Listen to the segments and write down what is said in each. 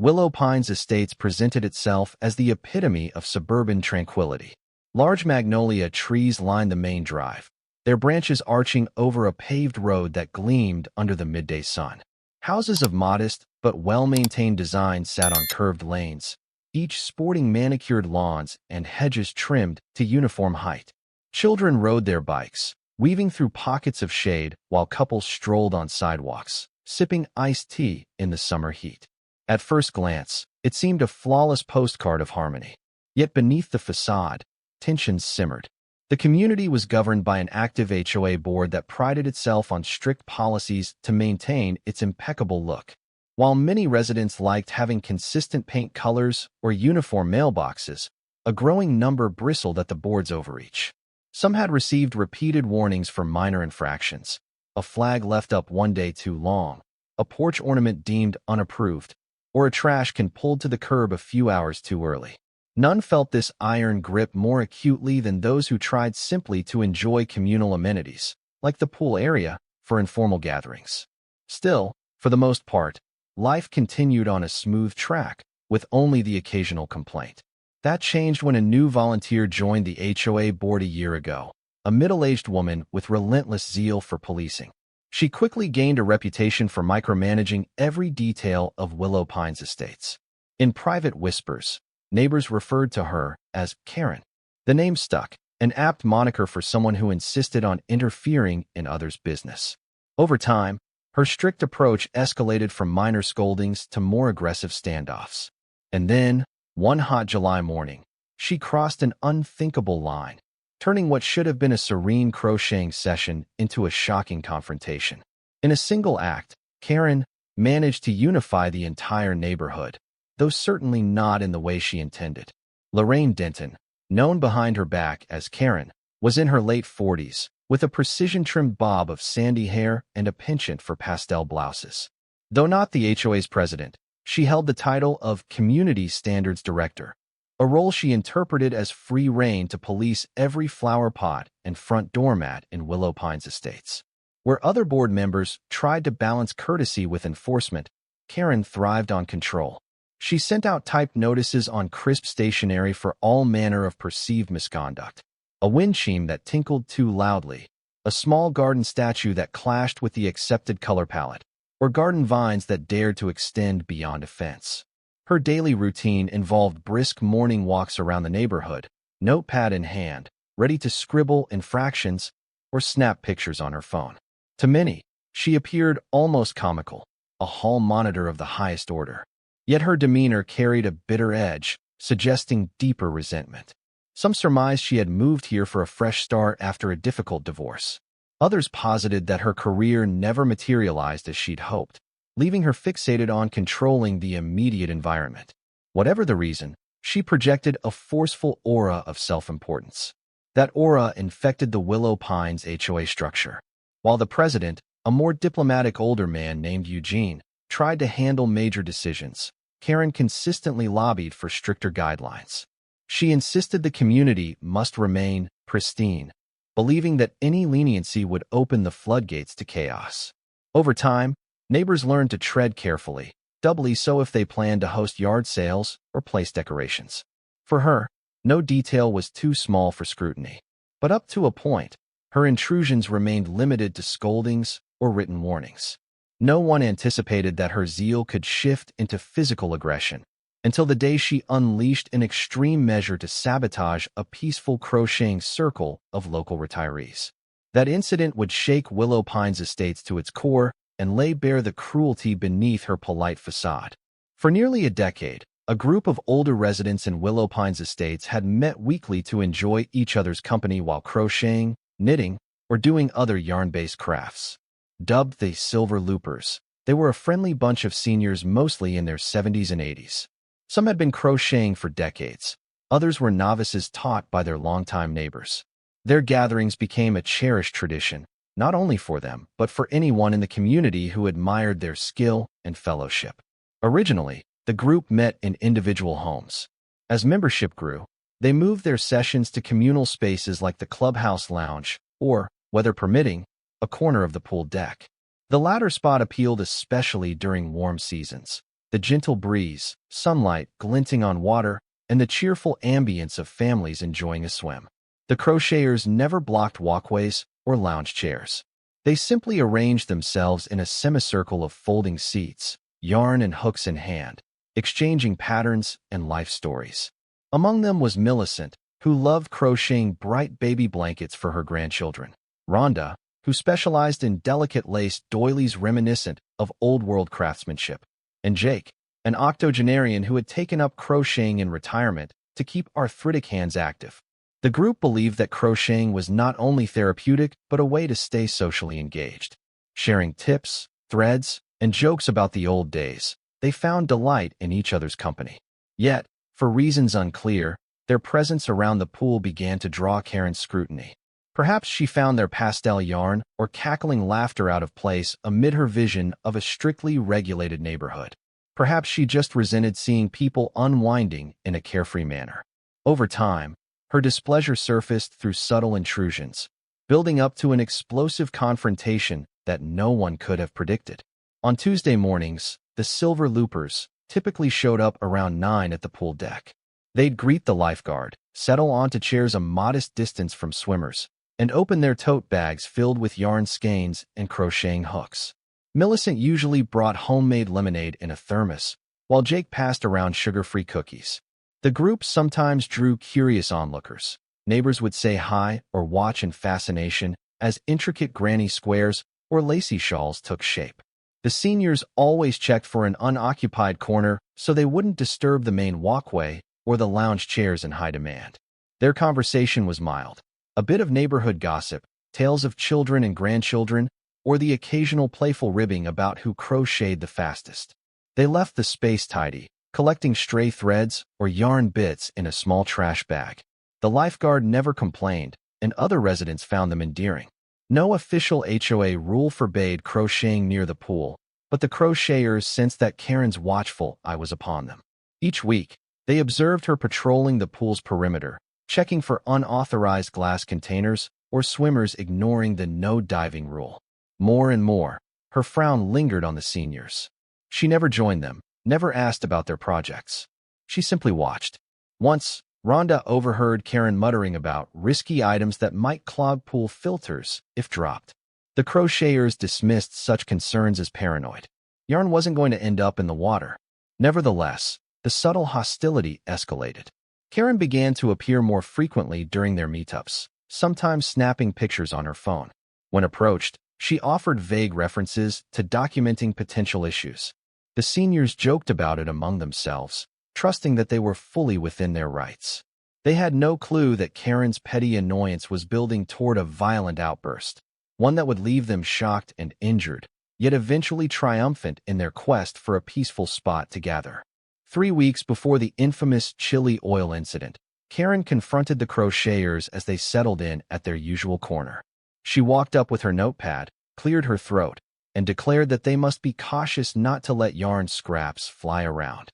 Willow Pines Estates presented itself as the epitome of suburban tranquility. Large magnolia trees lined the main drive, their branches arching over a paved road that gleamed under the midday sun. Houses of modest but well-maintained design sat on curved lanes, each sporting manicured lawns and hedges trimmed to uniform height. Children rode their bikes, weaving through pockets of shade while couples strolled on sidewalks, sipping iced tea in the summer heat. At first glance, it seemed a flawless postcard of harmony. Yet beneath the facade, tensions simmered. The community was governed by an active HOA board that prided itself on strict policies to maintain its impeccable look. While many residents liked having consistent paint colors or uniform mailboxes, a growing number bristled at the board's overreach. Some had received repeated warnings for minor infractions: a flag left up one day too long, a porch ornament deemed unapproved, or a trash can pulled to the curb a few hours too early. None felt this iron grip more acutely than those who tried simply to enjoy communal amenities, like the pool area, for informal gatherings. Still, for the most part, life continued on a smooth track, with only the occasional complaint. That changed when a new volunteer joined the HOA board a year ago, a middle-aged woman with relentless zeal for policing. She quickly gained a reputation for micromanaging every detail of Willow Pines Estates. In private whispers, neighbors referred to her as Karen. The name stuck, an apt moniker for someone who insisted on interfering in others' business. Over time, her strict approach escalated from minor scoldings to more aggressive standoffs. And then, one hot July morning, she crossed an unthinkable line, turning what should have been a serene crocheting session into a shocking confrontation. In a single act, Karen managed to unify the entire neighborhood, though certainly not in the way she intended. Lorraine Denton, known behind her back as Karen, was in her late 40s, with a precision-trimmed bob of sandy hair and a penchant for pastel blouses. Though not the HOA's president, she held the title of Community Standards Director, a role she interpreted as free rein to police every flower pot and front doormat in Willow Pines Estates. Where other board members tried to balance courtesy with enforcement, Karen thrived on control. She sent out typed notices on crisp stationery for all manner of perceived misconduct: a wind chime that tinkled too loudly, a small garden statue that clashed with the accepted color palette, or garden vines that dared to extend beyond a fence. Her daily routine involved brisk morning walks around the neighborhood, notepad in hand, ready to scribble infractions or snap pictures on her phone. To many, she appeared almost comical, a hall monitor of the highest order. Yet her demeanor carried a bitter edge, suggesting deeper resentment. Some surmised she had moved here for a fresh start after a difficult divorce. Others posited that her career never materialized as she'd hoped, leaving her fixated on controlling the immediate environment. Whatever the reason, she projected a forceful aura of self-importance. That aura infected the Willow Pines HOA structure. While the president, a more diplomatic older man named Eugene, tried to handle major decisions, Karen consistently lobbied for stricter guidelines. She insisted the community must remain pristine, believing that any leniency would open the floodgates to chaos. Over time, neighbors learned to tread carefully, doubly so if they planned to host yard sales or place decorations. For her, no detail was too small for scrutiny. But up to a point, her intrusions remained limited to scoldings or written warnings. No one anticipated that her zeal could shift into physical aggression, until the day she unleashed an extreme measure to sabotage a peaceful crocheting circle of local retirees. That incident would shake Willow Pines Estates to its core and lay bare the cruelty beneath her polite facade. For nearly a decade, a group of older residents in Willow Pines Estates had met weekly to enjoy each other's company while crocheting, knitting, or doing other yarn-based crafts. Dubbed the Silver Loopers, they were a friendly bunch of seniors mostly in their 70s and 80s. Some had been crocheting for decades. Others were novices taught by their longtime neighbors. Their gatherings became a cherished tradition, not only for them, but for anyone in the community who admired their skill and fellowship. Originally, the group met in individual homes. As membership grew, they moved their sessions to communal spaces like the clubhouse lounge, or, weather permitting, a corner of the pool deck. The latter spot appealed especially during warm seasons. The gentle breeze, sunlight glinting on water, and the cheerful ambience of families enjoying a swim. The crocheters never blocked walkways or lounge chairs. They simply arranged themselves in a semicircle of folding seats, yarn and hooks in hand, exchanging patterns and life stories. Among them was Millicent, who loved crocheting bright baby blankets for her grandchildren. Rhonda, who specialized in delicate lace doilies reminiscent of old-world craftsmanship. And Jake, an octogenarian who had taken up crocheting in retirement to keep arthritic hands active. The group believed that crocheting was not only therapeutic but a way to stay socially engaged. Sharing tips, threads, and jokes about the old days, they found delight in each other's company. Yet, for reasons unclear, their presence around the pool began to draw Karen's scrutiny. Perhaps she found their pastel yarn or cackling laughter out of place amid her vision of a strictly regulated neighborhood. Perhaps she just resented seeing people unwinding in a carefree manner. Over time, her displeasure surfaced through subtle intrusions, building up to an explosive confrontation that no one could have predicted. On Tuesday mornings, the Silver Loopers typically showed up around 9 at the pool deck. They'd greet the lifeguard, settle onto chairs a modest distance from swimmers, and open their tote bags filled with yarn skeins and crocheting hooks. Millicent usually brought homemade lemonade in a thermos, while Jake passed around sugar-free cookies. The group sometimes drew curious onlookers. Neighbors would say hi or watch in fascination as intricate granny squares or lacy shawls took shape. The seniors always checked for an unoccupied corner so they wouldn't disturb the main walkway or the lounge chairs in high demand. Their conversation was mild. A bit of neighborhood gossip, tales of children and grandchildren, or the occasional playful ribbing about who crocheted the fastest. They left the space tidy, collecting stray threads or yarn bits in a small trash bag. The lifeguard never complained, and other residents found them endearing. No official HOA rule forbade crocheting near the pool, but the crocheters sensed that Karen's watchful eye was upon them. Each week, they observed her patrolling the pool's perimeter, checking for unauthorized glass containers or swimmers ignoring the no-diving rule. More and more, her frown lingered on the seniors. She never joined them, never asked about their projects. She simply watched. Once, Rhonda overheard Karen muttering about risky items that might clog pool filters if dropped. The crocheters dismissed such concerns as paranoid. Yarn wasn't going to end up in the water. Nevertheless, the subtle hostility escalated. Karen began to appear more frequently during their meetups, sometimes snapping pictures on her phone. When approached, she offered vague references to documenting potential issues. The seniors joked about it among themselves, trusting that they were fully within their rights. They had no clue that Karen's petty annoyance was building toward a violent outburst, one that would leave them shocked and injured, yet eventually triumphant in their quest for a peaceful spot to gather. 3 weeks before the infamous chili oil incident, Karen confronted the crocheters as they settled in at their usual corner. She walked up with her notepad, cleared her throat, and declared that they must be cautious not to let yarn scraps fly around.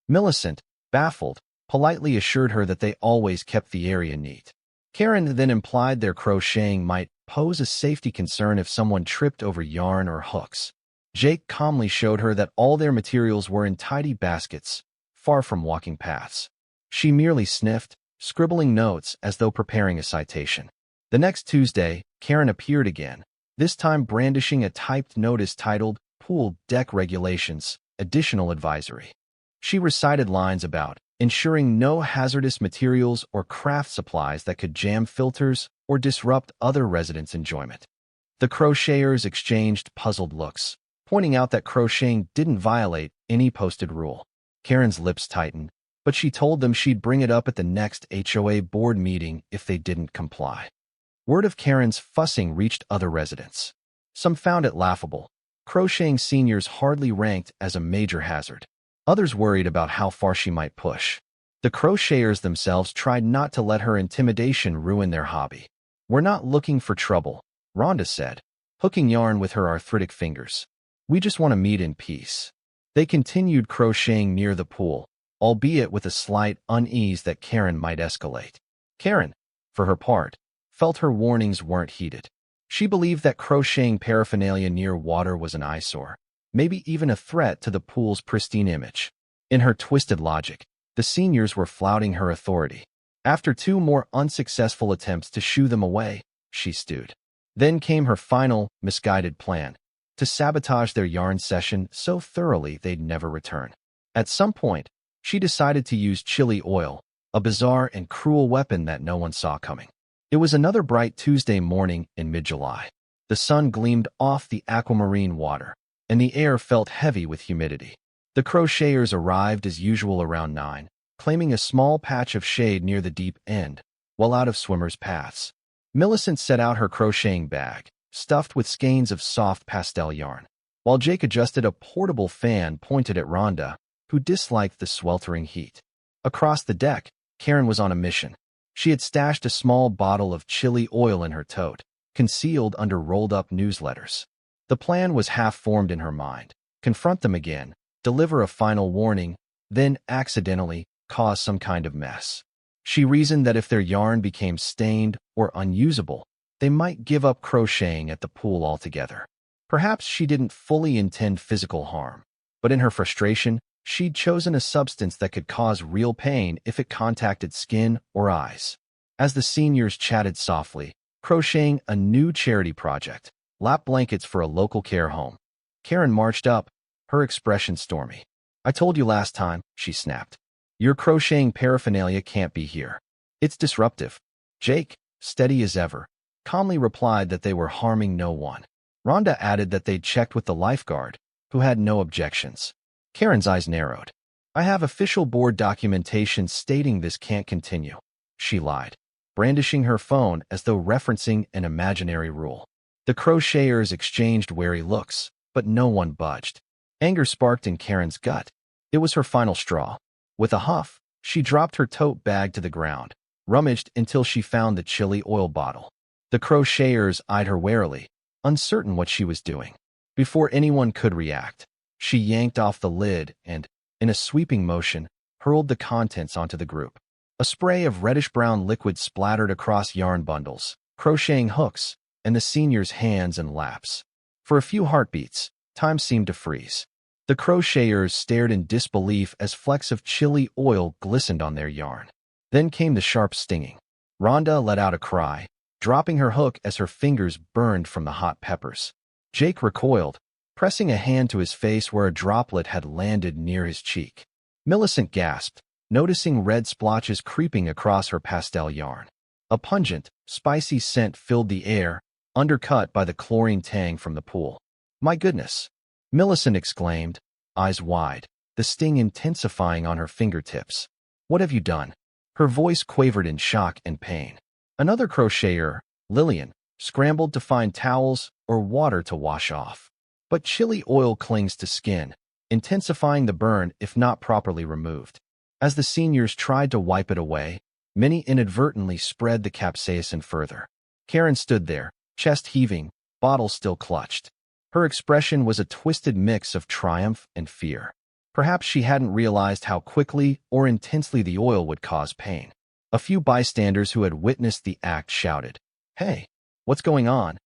Millicent, baffled, politely assured her that they always kept the area neat. Karen then implied their crocheting might pose a safety concern if someone tripped over yarn or hooks. Jake calmly showed her that all their materials were in tidy baskets, far from walking paths. She merely sniffed, scribbling notes as though preparing a citation. The next Tuesday, Karen appeared again, this time brandishing a typed notice titled Pool Deck Regulations, Additional Advisory. She recited lines about ensuring no hazardous materials or craft supplies that could jam filters or disrupt other residents' enjoyment. The crocheters exchanged puzzled looks, pointing out that crocheting didn't violate any posted rule. Karen's lips tightened, but she told them she'd bring it up at the next HOA board meeting if they didn't comply. Word of Karen's fussing reached other residents. Some found it laughable. Crocheting seniors hardly ranked as a major hazard. Others worried about how far she might push. The crocheters themselves tried not to let her intimidation ruin their hobby. "We're not looking for trouble," Rhonda said, hooking yarn with her arthritic fingers. "We just want to meet in peace." They continued crocheting near the pool, albeit with a slight unease that Karen might escalate. Karen, for her part, felt her warnings weren't heeded. She believed that crocheting paraphernalia near water was an eyesore. maybe even a threat to the pool's pristine image. In her twisted logic, the seniors were flouting her authority. After 2 more unsuccessful attempts to shoo them away, she stewed. Then came her final, misguided plan, to sabotage their yarn session so thoroughly they'd never return. At some point, she decided to use chili oil, a bizarre and cruel weapon that no one saw coming. It was another bright Tuesday morning in mid-July. The sun gleamed off the aquamarine water, and the air felt heavy with humidity. The crocheters arrived as usual around 9, claiming a small patch of shade near the deep end, well out of swimmers' paths. Millicent set out her crocheting bag, stuffed with skeins of soft pastel yarn, while Jake adjusted a portable fan pointed at Rhonda, who disliked the sweltering heat. Across the deck, Karen was on a mission. She had stashed a small bottle of chili oil in her tote, concealed under rolled-up newsletters. The plan was half-formed in her mind: confront them again, deliver a final warning, then accidentally cause some kind of mess. She reasoned that if their yarn became stained or unusable, they might give up crocheting at the pool altogether. Perhaps she didn't fully intend physical harm, but in her frustration, she'd chosen a substance that could cause real pain if it contacted skin or eyes. As the seniors chatted softly, crocheting a new charity project, lap blankets for a local care home, Karen marched up, her expression stormy. "I told you last time," she snapped. "Your crocheting paraphernalia can't be here. It's disruptive." Jake, steady as ever, calmly replied that they were harming no one. Rhonda added that they'd checked with the lifeguard, who had no objections. Karen's eyes narrowed. "I have official board documentation stating this can't continue," she lied, brandishing her phone as though referencing an imaginary rule. The crocheters exchanged wary looks, but no one budged. Anger sparked in Karen's gut. It was her final straw. With a huff, she dropped her tote bag to the ground, rummaged until she found the chili oil bottle. The crocheters eyed her warily, uncertain what she was doing. Before anyone could react, she yanked off the lid and, in a sweeping motion, hurled the contents onto the group. A spray of reddish-brown liquid splattered across yarn bundles, crocheting hooks, and the seniors' hands and laps. For a few heartbeats, time seemed to freeze. The crocheters stared in disbelief as flecks of chili oil glistened on their yarn. Then came the sharp stinging. Rhonda let out a cry, dropping her hook as her fingers burned from the hot peppers. Jake recoiled, pressing a hand to his face where a droplet had landed near his cheek. Millicent gasped, noticing red splotches creeping across her pastel yarn. A pungent, spicy scent filled the air, undercut by the chlorine tang from the pool. "My goodness!" Millicent exclaimed, eyes wide, the sting intensifying on her fingertips. "What have you done?" Her voice quavered in shock and pain. Another crocheter, Lillian, scrambled to find towels or water to wash off. But chili oil clings to skin, intensifying the burn if not properly removed. As the seniors tried to wipe it away, many inadvertently spread the capsaicin further. Karen stood there, chest heaving, bottle still clutched. Her expression was a twisted mix of triumph and fear. Perhaps she hadn't realized how quickly or intensely the oil would cause pain. A few bystanders who had witnessed the act shouted, "Hey, what's going on?"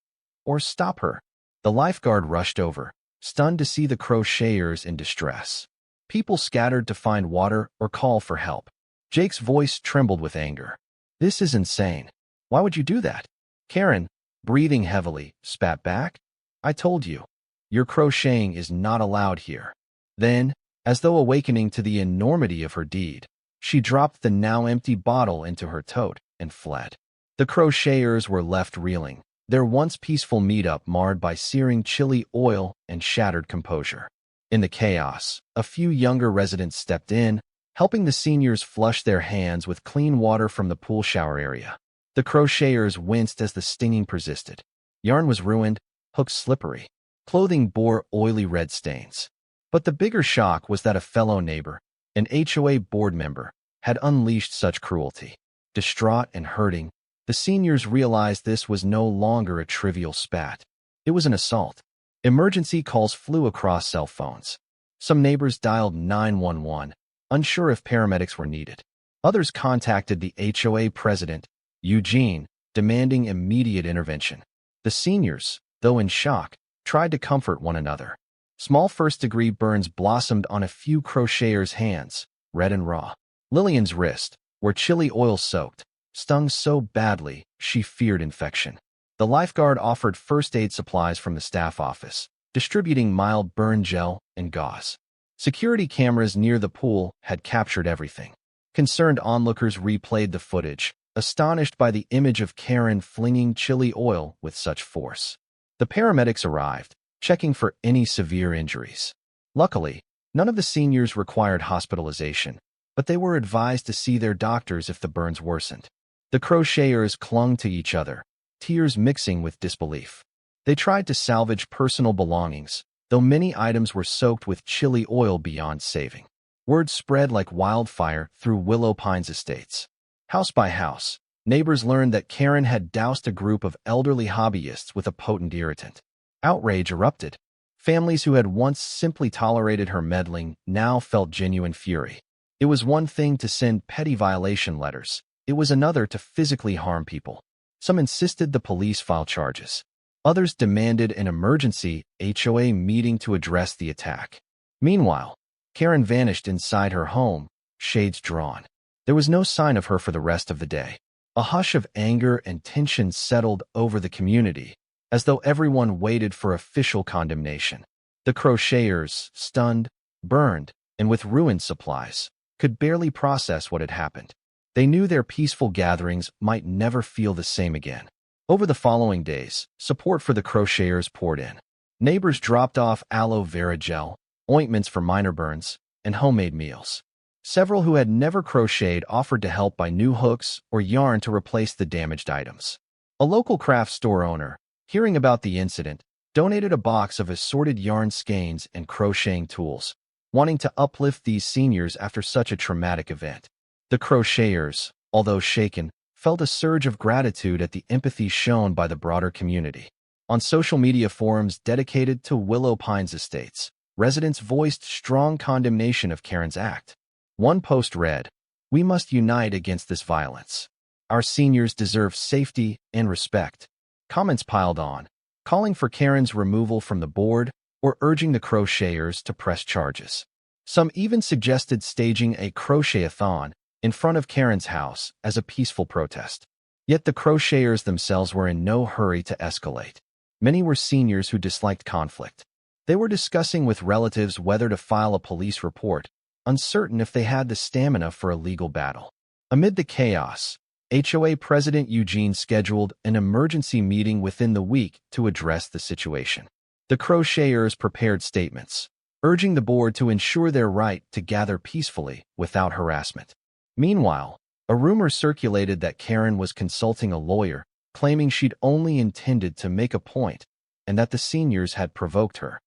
or "Stop her." The lifeguard rushed over, stunned to see the crocheters in distress. People scattered to find water or call for help. Jake's voice trembled with anger. "This is insane. Why would you do that?" Karen, breathing heavily, spat back. "I told you. Your crocheting is not allowed here." Then, as though awakening to the enormity of her deed, she dropped the now empty bottle into her tote and fled. The crocheters were left reeling, their once peaceful meetup marred by searing chili oil and shattered composure. In the chaos, a few younger residents stepped in, helping the seniors flush their hands with clean water from the pool shower area. The crocheters winced as the stinging persisted. Yarn was ruined, hooks slippery, clothing bore oily red stains. But the bigger shock was that a fellow neighbor, an HOA board member, had unleashed such cruelty. Distraught and hurting, the seniors realized this was no longer a trivial spat. It was an assault. Emergency calls flew across cell phones. Some neighbors dialed 911, unsure if paramedics were needed. Others contacted the HOA president, Eugene, demanding immediate intervention. The seniors, though in shock, tried to comfort one another. Small first-degree burns blossomed on a few crocheters' hands, red and raw. Lillian's wrist, where chili oil soaked, stung so badly she feared infection. The lifeguard offered first aid supplies from the staff office, distributing mild burn gel and gauze. Security cameras near the pool had captured everything. Concerned onlookers replayed the footage, astonished by the image of Karen flinging chili oil with such force. The paramedics arrived, checking for any severe injuries. Luckily, none of the seniors required hospitalization, but they were advised to see their doctors if the burns worsened. The crocheters clung to each other, tears mixing with disbelief. They tried to salvage personal belongings, though many items were soaked with chili oil beyond saving. Word spread like wildfire through Willow Pines estates. House by house, neighbors learned that Karen had doused a group of elderly hobbyists with a potent irritant. Outrage erupted. Families who had once simply tolerated her meddling now felt genuine fury. It was one thing to send petty violation letters. It was another to physically harm people. Some insisted the police file charges. Others demanded an emergency HOA meeting to address the attack. Meanwhile, Karen vanished inside her home, shades drawn. There was no sign of her for the rest of the day. A hush of anger and tension settled over the community, as though everyone waited for official condemnation. The crocheters, stunned, burned, and with ruined supplies, could barely process what had happened. They knew their peaceful gatherings might never feel the same again. Over the following days, support for the crocheters poured in. Neighbors dropped off aloe vera gel, ointments for minor burns, and homemade meals. Several who had never crocheted offered to help buy new hooks or yarn to replace the damaged items. A local craft store owner, hearing about the incident, donated a box of assorted yarn skeins and crocheting tools, wanting to uplift these seniors after such a traumatic event. The crocheters, although shaken, felt a surge of gratitude at the empathy shown by the broader community. On social media forums dedicated to Willow Pines Estates, residents voiced strong condemnation of Karen's act. One post read, "We must unite against this violence. Our seniors deserve safety and respect." Comments piled on, calling for Karen's removal from the board or urging the crocheters to press charges. Some even suggested staging a crochet-a-thon in front of Karen's house as a peaceful protest. Yet the crocheters themselves were in no hurry to escalate. Many were seniors who disliked conflict. They were discussing with relatives whether to file a police report, uncertain if they had the stamina for a legal battle. Amid the chaos, HOA President Eugene scheduled an emergency meeting within the week to address the situation. The crocheters prepared statements, urging the board to ensure their right to gather peacefully without harassment. Meanwhile, a rumor circulated that Karen was consulting a lawyer, claiming she'd only intended to make a point and that the seniors had provoked her.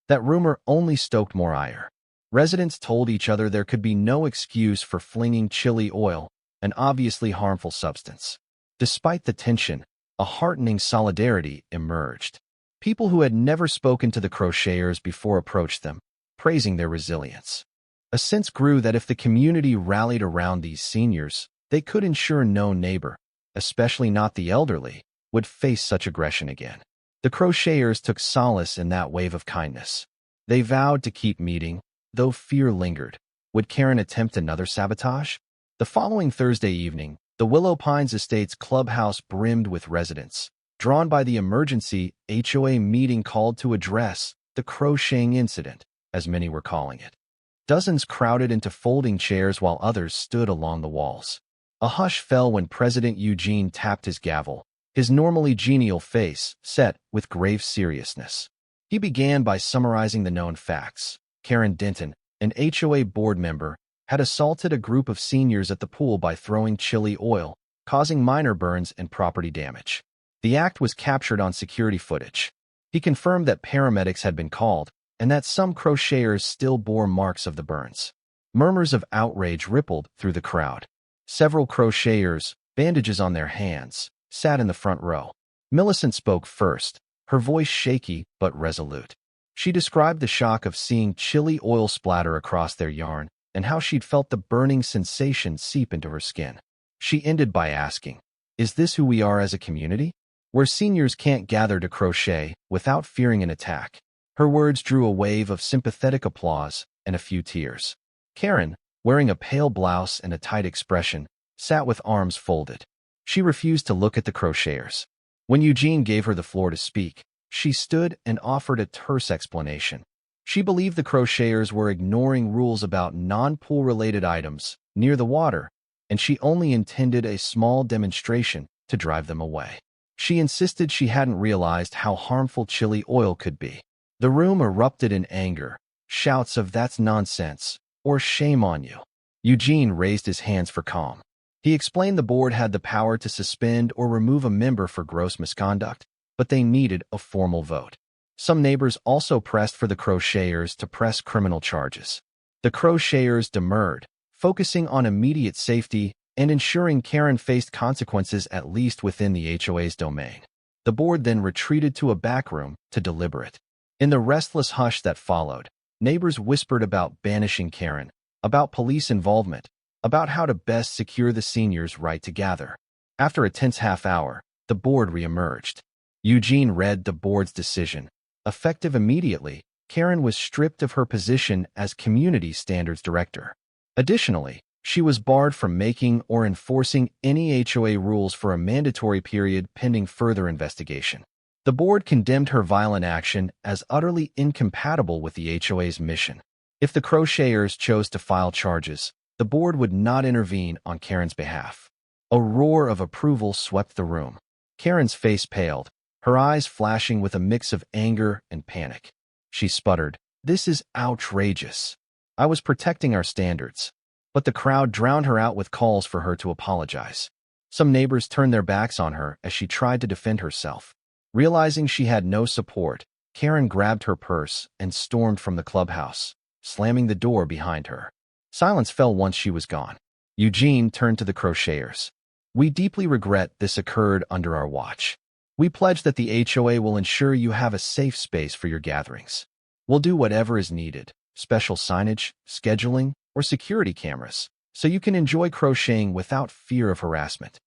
That rumor only stoked more ire. Residents told each other there could be no excuse for flinging chili oil, an obviously harmful substance. Despite the tension, a heartening solidarity emerged. People who had never spoken to the crocheters before approached them, praising their resilience. A sense grew that if the community rallied around these seniors, they could ensure no neighbor, especially not the elderly, would face such aggression again. The crocheters took solace in that wave of kindness. They vowed to keep meeting, though fear lingered. Would Karen attempt another sabotage? The following Thursday evening, the Willow Pines Estates clubhouse brimmed with residents, drawn by the emergency HOA meeting called to address the crocheting incident, as many were calling it. Dozens crowded into folding chairs while others stood along the walls. A hush fell when President Eugene tapped his gavel, his normally genial face set with grave seriousness. He began by summarizing the known facts. Karen Denton, an HOA board member, had assaulted a group of seniors at the pool by throwing chili oil, causing minor burns and property damage. The act was captured on security footage. He confirmed that paramedics had been called and that some crocheters still bore marks of the burns. Murmurs of outrage rippled through the crowd. Several crocheters, bandages on their hands, sat in the front row. Millicent spoke first, her voice shaky but resolute. She described the shock of seeing chili oil splatter across their yarn and how she'd felt the burning sensation seep into her skin. She ended by asking, "Is this who we are as a community? Where seniors can't gather to crochet without fearing an attack?" Her words drew a wave of sympathetic applause and a few tears. Karen, wearing a pale blouse and a tight expression, sat with arms folded. She refused to look at the crocheters. When Eugene gave her the floor to speak, she stood and offered a terse explanation. She believed the crocheters were ignoring rules about non-pool-related items near the water, and she only intended a small demonstration to drive them away. She insisted she hadn't realized how harmful chili oil could be. The room erupted in anger, shouts of "that's nonsense" or "shame on you." Eugene raised his hands for calm. He explained the board had the power to suspend or remove a member for gross misconduct, but they needed a formal vote. Some neighbors also pressed for the crocheters to press criminal charges. The crocheters demurred, focusing on immediate safety and ensuring Karen faced consequences at least within the HOA's domain. The board then retreated to a back room to deliberate. In the restless hush that followed, neighbors whispered about banishing Karen, about police involvement, about how to best secure the seniors' right to gather. After a tense half-hour, the board reemerged. Eugene read the board's decision. Effective immediately, Karen was stripped of her position as Community Standards Director. Additionally, she was barred from making or enforcing any HOA rules for a mandatory period pending further investigation. The board condemned her violent action as utterly incompatible with the HOA's mission. If the crocheters chose to file charges, the board would not intervene on Karen's behalf. A roar of approval swept the room. Karen's face paled, her eyes flashing with a mix of anger and panic. She sputtered, "This is outrageous. I was protecting our standards." But the crowd drowned her out with calls for her to apologize. Some neighbors turned their backs on her as she tried to defend herself. Realizing she had no support, Karen grabbed her purse and stormed from the clubhouse, slamming the door behind her. Silence fell once she was gone. Eugene turned to the crocheters. "We deeply regret this occurred under our watch. We pledge that the HOA will ensure you have a safe space for your gatherings. We'll do whatever is needed, special signage, scheduling, or security cameras, so you can enjoy crocheting without fear of harassment."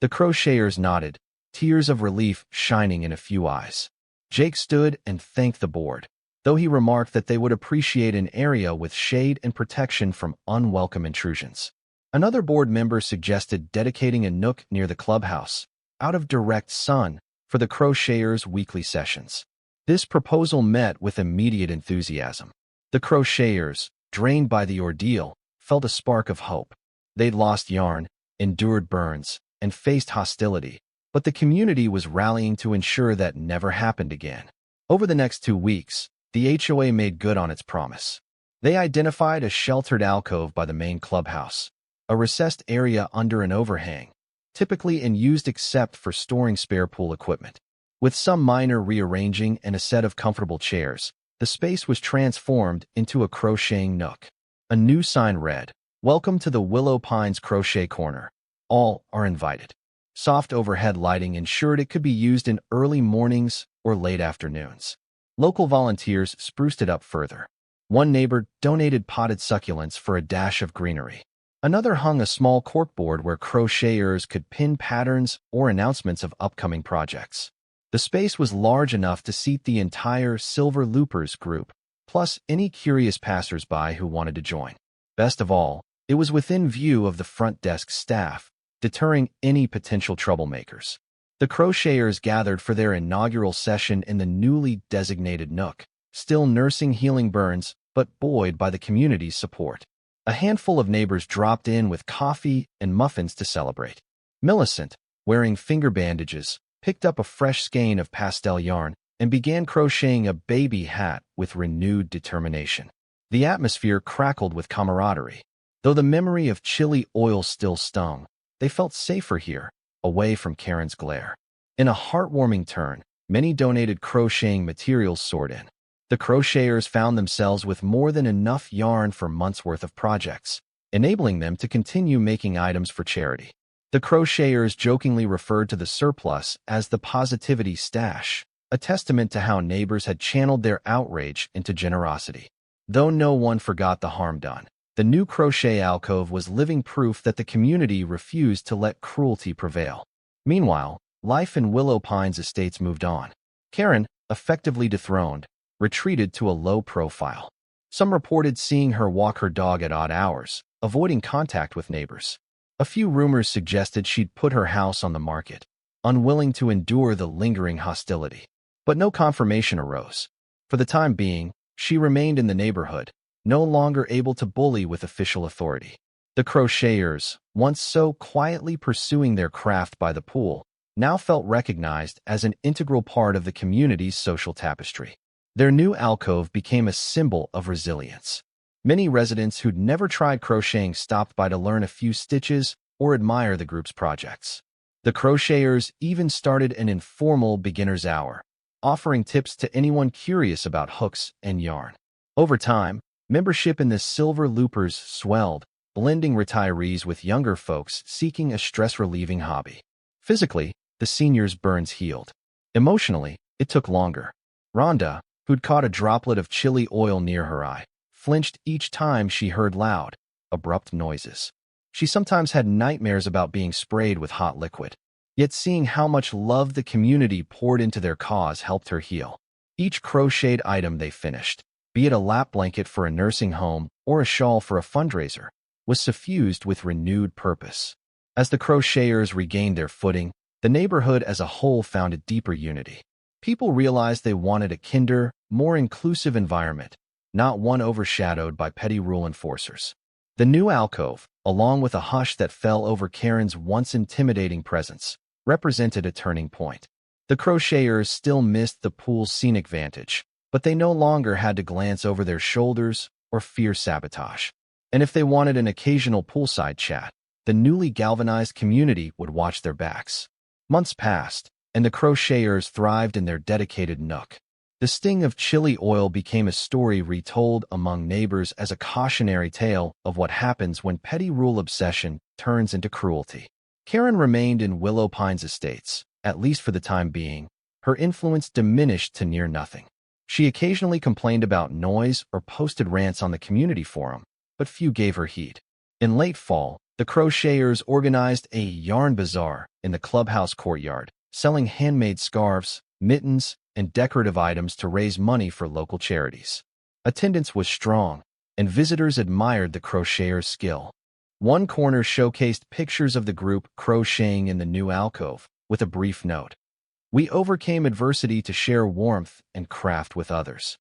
The crocheters nodded, tears of relief shining in a few eyes. Jake stood and thanked the board, though he remarked that they would appreciate an area with shade and protection from unwelcome intrusions. Another board member suggested dedicating a nook near the clubhouse, out of direct sun, for the crocheters' weekly sessions. This proposal met with immediate enthusiasm. The crocheters, drained by the ordeal, felt a spark of hope. They'd lost yarn, endured burns, and faced hostility, but the community was rallying to ensure that never happened again. Over the next 2 weeks, the HOA made good on its promise. They identified a sheltered alcove by the main clubhouse, a recessed area under an overhang, typically unused except for storing spare pool equipment. With some minor rearranging and a set of comfortable chairs, the space was transformed into a crocheting nook. A new sign read, "Welcome to the Willow Pines Crochet Corner. All are invited." Soft overhead lighting ensured it could be used in early mornings or late afternoons. Local volunteers spruced it up further. One neighbor donated potted succulents for a dash of greenery. Another hung a small corkboard where crocheters could pin patterns or announcements of upcoming projects. The space was large enough to seat the entire Silver Loopers group, plus any curious passers-by who wanted to join. Best of all, it was within view of the front desk staff, deterring any potential troublemakers. The crocheters gathered for their inaugural session in the newly designated nook, still nursing healing burns, but buoyed by the community's support. A handful of neighbors dropped in with coffee and muffins to celebrate. Millicent, wearing finger bandages, picked up a fresh skein of pastel yarn and began crocheting a baby hat with renewed determination. The atmosphere crackled with camaraderie. Though the memory of chili oil still stung, they felt safer here, away from Karen's glare. In a heartwarming turn, many donated crocheting materials soared in. The crocheters found themselves with more than enough yarn for months' worth of projects, enabling them to continue making items for charity. The crocheters jokingly referred to the surplus as the positivity stash, a testament to how neighbors had channeled their outrage into generosity. Though no one forgot the harm done, the new crochet alcove was living proof that the community refused to let cruelty prevail. Meanwhile, life in Willow Pines Estates moved on. Karen, effectively dethroned, retreated to a low profile. Some reported seeing her walk her dog at odd hours, avoiding contact with neighbors. A few rumors suggested she'd put her house on the market, unwilling to endure the lingering hostility. But no confirmation arose. For the time being, she remained in the neighborhood, no longer able to bully with official authority. The crocheters, once so quietly pursuing their craft by the pool, now felt recognized as an integral part of the community's social tapestry. Their new alcove became a symbol of resilience. Many residents who'd never tried crocheting stopped by to learn a few stitches or admire the group's projects. The crocheters even started an informal beginner's hour, offering tips to anyone curious about hooks and yarn. Over time, membership in the Silver Loopers swelled, blending retirees with younger folks seeking a stress-relieving hobby. Physically, the seniors' burns healed. Emotionally, it took longer. Rhonda, who'd caught a droplet of chili oil near her eye, flinched each time she heard loud, abrupt noises. She sometimes had nightmares about being sprayed with hot liquid. Yet seeing how much love the community poured into their cause helped her heal. Each crocheted item they finished, be it a lap blanket for a nursing home or a shawl for a fundraiser, was suffused with renewed purpose. As the crocheters regained their footing, the neighborhood as a whole found a deeper unity. People realized they wanted a kinder, more inclusive environment, not one overshadowed by petty rule enforcers. The new alcove, along with a hush that fell over Karen's once intimidating presence, represented a turning point. The crocheters still missed the pool's scenic vantage, but they no longer had to glance over their shoulders or fear sabotage. And if they wanted an occasional poolside chat, the newly galvanized community would watch their backs. Months passed, and the crocheters thrived in their dedicated nook. The sting of chili oil became a story retold among neighbors as a cautionary tale of what happens when petty rule obsession turns into cruelty. Karen remained in Willow Pines Estates, at least for the time being. Her influence diminished to near nothing. She occasionally complained about noise or posted rants on the community forum, but few gave her heed. In late fall, the crocheters organized a yarn bazaar in the clubhouse courtyard, selling handmade scarves, mittens, and decorative items to raise money for local charities. Attendance was strong, and visitors admired the crocheters' skill. One corner showcased pictures of the group crocheting in the new alcove, with a brief note: "We overcame adversity to share warmth and craft with others."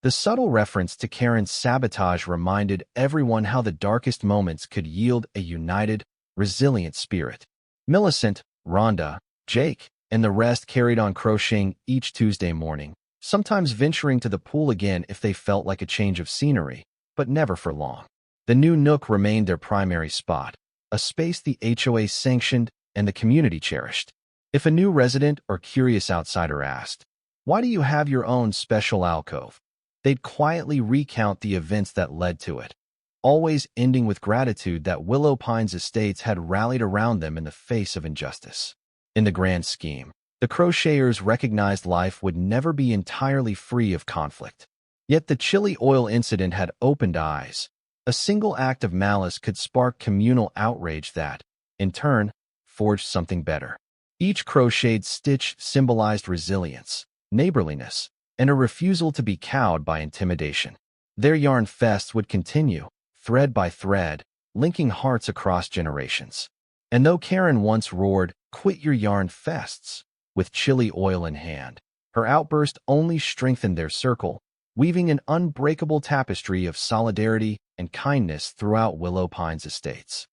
The subtle reference to Karen's sabotage reminded everyone how the darkest moments could yield a united, resilient spirit. Millicent, Rhonda, Jake, and the rest carried on crocheting each Tuesday morning, sometimes venturing to the pool again if they felt like a change of scenery, but never for long. The new nook remained their primary spot, a space the HOA sanctioned and the community cherished. If a new resident or curious outsider asked, "Why do you have your own special alcove?" they'd quietly recount the events that led to it, always ending with gratitude that Willow Pines Estates had rallied around them in the face of injustice. In the grand scheme, the crocheters recognized life would never be entirely free of conflict. Yet the chili oil incident had opened eyes. A single act of malice could spark communal outrage that, in turn, forged something better. Each crocheted stitch symbolized resilience, neighborliness, and a refusal to be cowed by intimidation. Their yarn fests would continue, thread by thread, linking hearts across generations. And though Karen once roared, "Quit your yarn fests," with chili oil in hand, her outburst only strengthened their circle, weaving an unbreakable tapestry of solidarity and kindness throughout Willow Pines Estates.